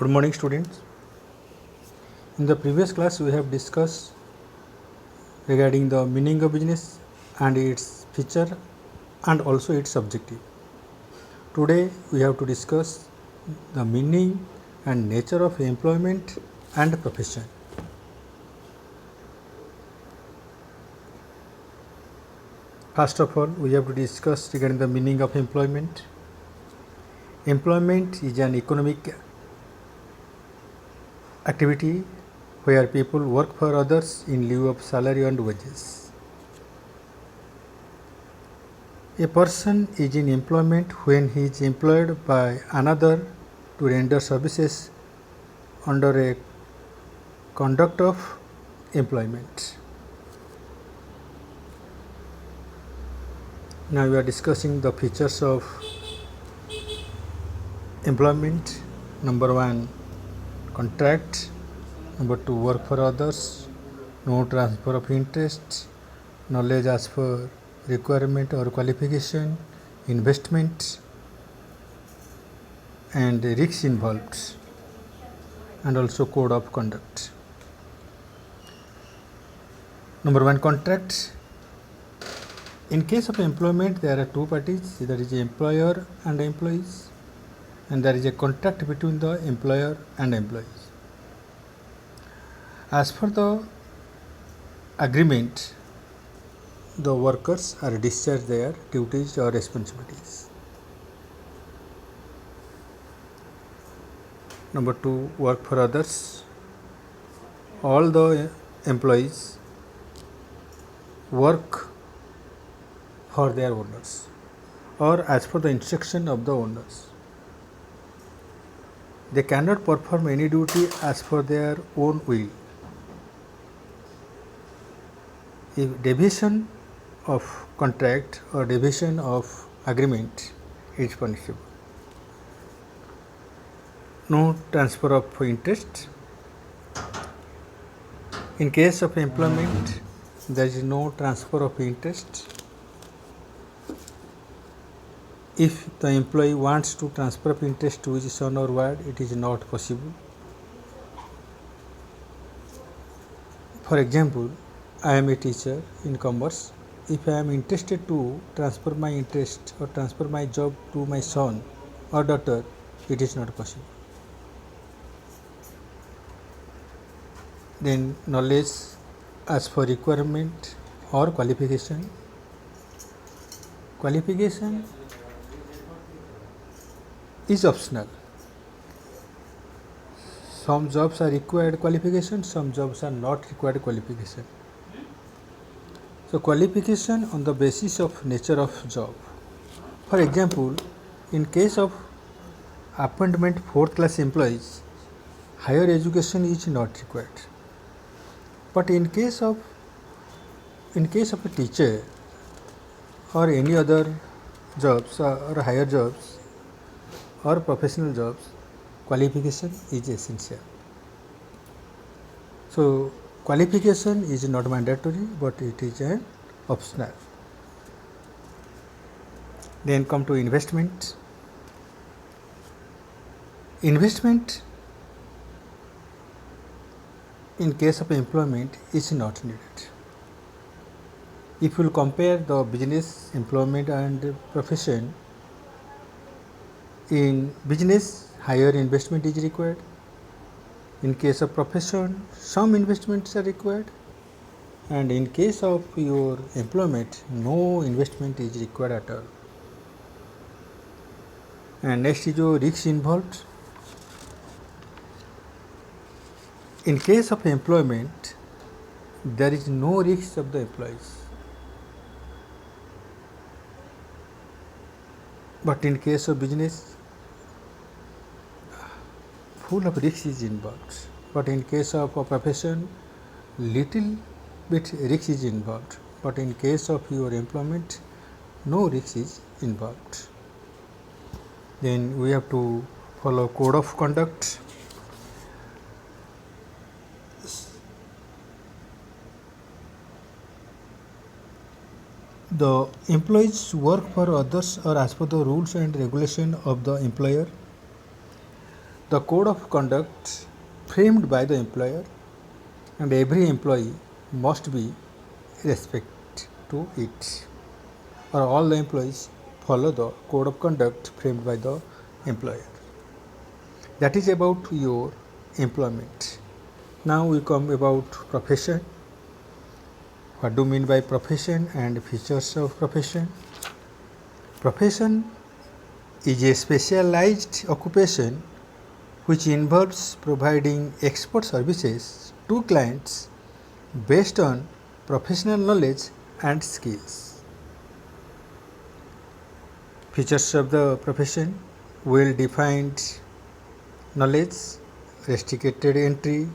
Good morning, students. In the previous class, we have discussed regarding the meaning of business and its feature and also its objective. Today, we have to discuss the meaning and nature of employment and profession. First of all, we have to discuss regarding the meaning of employment. Employment is an economic activity where people work for others in lieu of salary and wages. A person is in employment when he is employed by another to render services under a conduct of employment. Now we are discussing the features of employment. Number 1, contract. Number 2, work for others. No transfer of interest. Knowledge as per requirement or qualification. Investment and risks involved, and also code of conduct. Number 1, contract. In case of employment, there are two parties, there is employer and employees, and there is a contract between the employer and employees. As per the agreement, the workers are discharged their duties or responsibilities. Number 2, work for others. All the employees work for their owners or as per the instruction of the owners. They cannot perform any duty as per their own will. If deviation of contract or deviation of agreement is punishable. No transfer of interest. In case of employment, there is no transfer of interest. If the employee wants to transfer of interest to his son or ward, it is not possible. For example, I am a teacher in commerce. If I am interested to transfer my interest or transfer my job to my son or daughter, it is not possible. Then knowledge as for requirement or qualification. Qualification is optional. Some jobs are required qualification, some jobs are not required qualification. So qualification on the basis of nature of job. For example, in case of appointment 4th class employees, higher education is not required. But in case of a teacher or any other jobs or higher jobs or professional jobs, qualification is essential. So qualification is not mandatory, but it is an optional. Then come to investment. Investment in case of employment is not needed. If you will compare the business, employment and profession, in business higher investment is required. In case of profession, some investments are required, and in case of your employment, no investment is required at all. And next is your risks involved. In case of employment, there is no risk of the employees. But in case of business, full of risk is involved. But in case of a profession, little bit risk is involved. But in case of your employment, no risk is involved. Then we have to follow code of conduct. The employees work for others or as per the rules and regulation of the employer. the code of conduct framed by the employer, and every employee must be respect to it, or all the employees follow the code of conduct framed by the employer. That is about your employment. Now we come about profession. What do you mean by profession and features of profession? Profession is a specialized occupation which involves providing expert services to clients based on professional knowledge and skills. Features of the profession: well defined knowledge, restricted entry,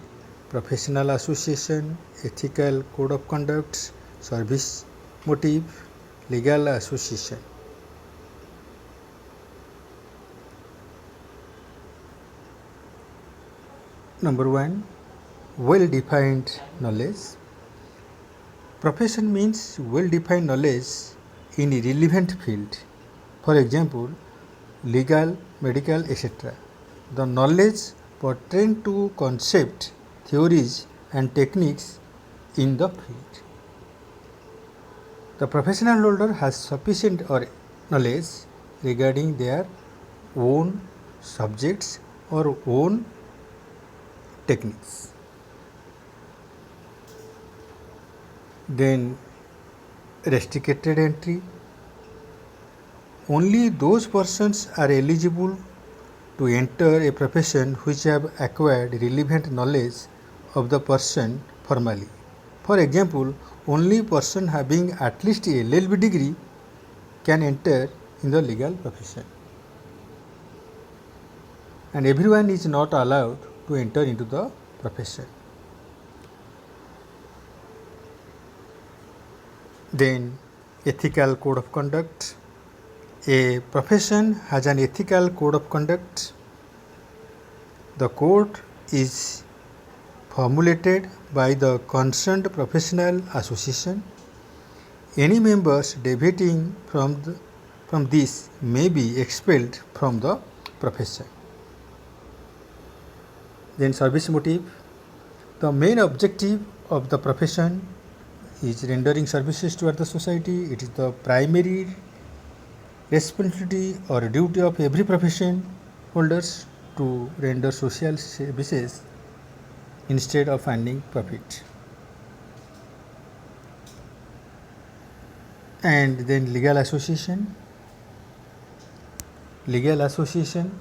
professional association, ethical code of conduct, service motive, legal association. Number 1, well defined knowledge. Profession means well defined knowledge in a relevant field, for example legal, medical, etc. The knowledge pertaining to concepts, theories and techniques in the field. The professional holder has sufficient knowledge regarding their own subjects or own techniques. Then restricted entry. Only those persons are eligible to enter a profession which have acquired relevant knowledge of the person formally. For example, only person having at least a LLB degree can enter in the legal profession, and everyone is not allowed to enter into the profession. Then ethical code of conduct. A profession has an ethical code of conduct. The code is formulated by the concerned professional association. Any members deviating from this may be expelled from the profession. Then service motive. The main objective of the profession is rendering services to the society. It is the primary responsibility or duty of every profession holders to render social services instead of earning profit. And then legal association. Legal association.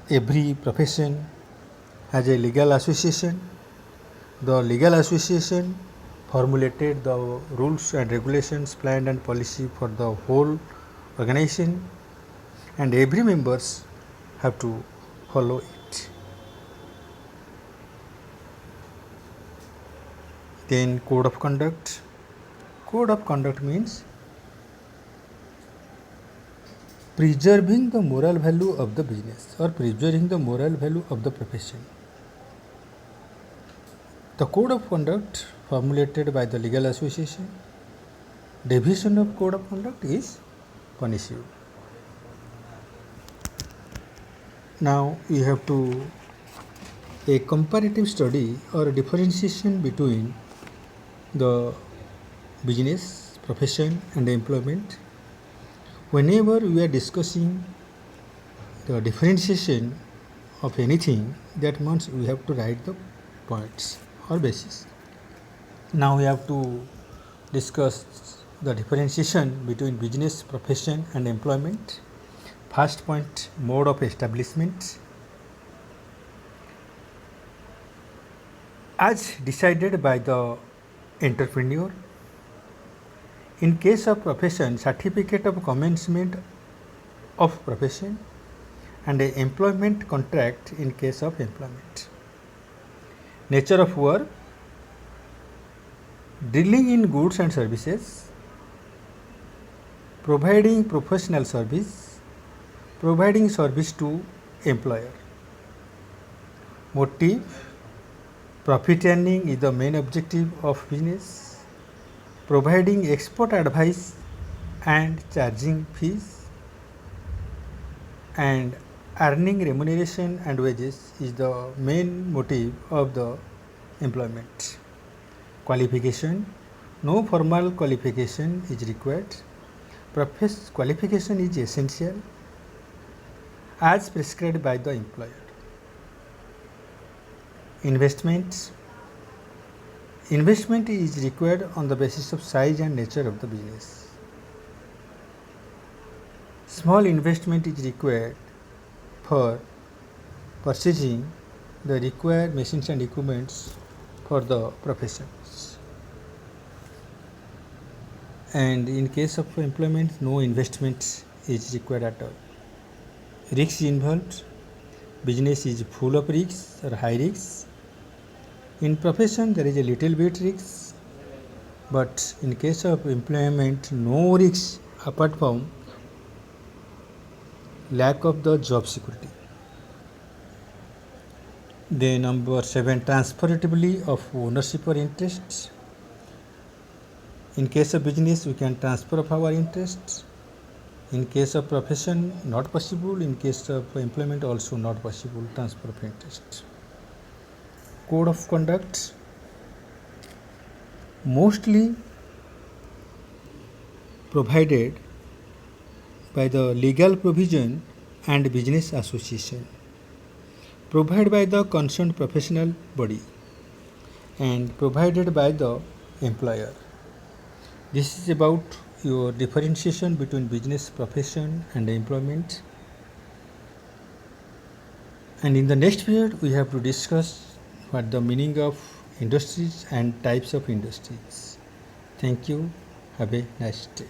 Every profession has a legal association. The legal association formulated the rules and regulations, plan and policy for the whole organization, and every members have to follow it. Then code of conduct. Code of conduct means preserving the moral value of the business or preserving the moral value of the profession. The code of conduct formulated by the legal association. Deviation of code of conduct is punishable. Now we have to a comparative study or differentiation between the business, profession and employment. Whenever we are discussing the differentiation of anything, that means we have to write the points or basis. Now we have to discuss the differentiation between business, profession and employment. First point, mode of establishment. As decided by the entrepreneur. In case of profession, certificate of commencement of profession and an employment contract in case of employment. Nature of work, dealing in goods and services, providing professional service, providing service to employer. Motive, profit earning is the main objective of business. Providing expert advice and charging fees, and earning remuneration and wages is the main motive of the employment. Qualification. No formal qualification is required. Qualification is essential as prescribed by the employer. Investment. Investment is required on the basis of size and nature of the business. Small investment is required for purchasing the required machines and equipments for the professions. And in case of employment, no investment is required at all. Risks involved. Business is full of risks or high risks. In profession, there is a little bit risk, but in case of employment, no risks apart from lack of the job security. Then number 7, transferability of ownership or interests. In case of business, we can transfer of our interests. In case of profession, not possible. In case of employment, also not possible transfer of interest. Code of conduct. Mostly provided by the legal provision and business association, provided by the concerned professional body, and provided by the employer. This is about your differentiation between business, profession and employment. And in the next period, we have to discuss what the meaning of industries and types of industries. Thank you. Have a nice day.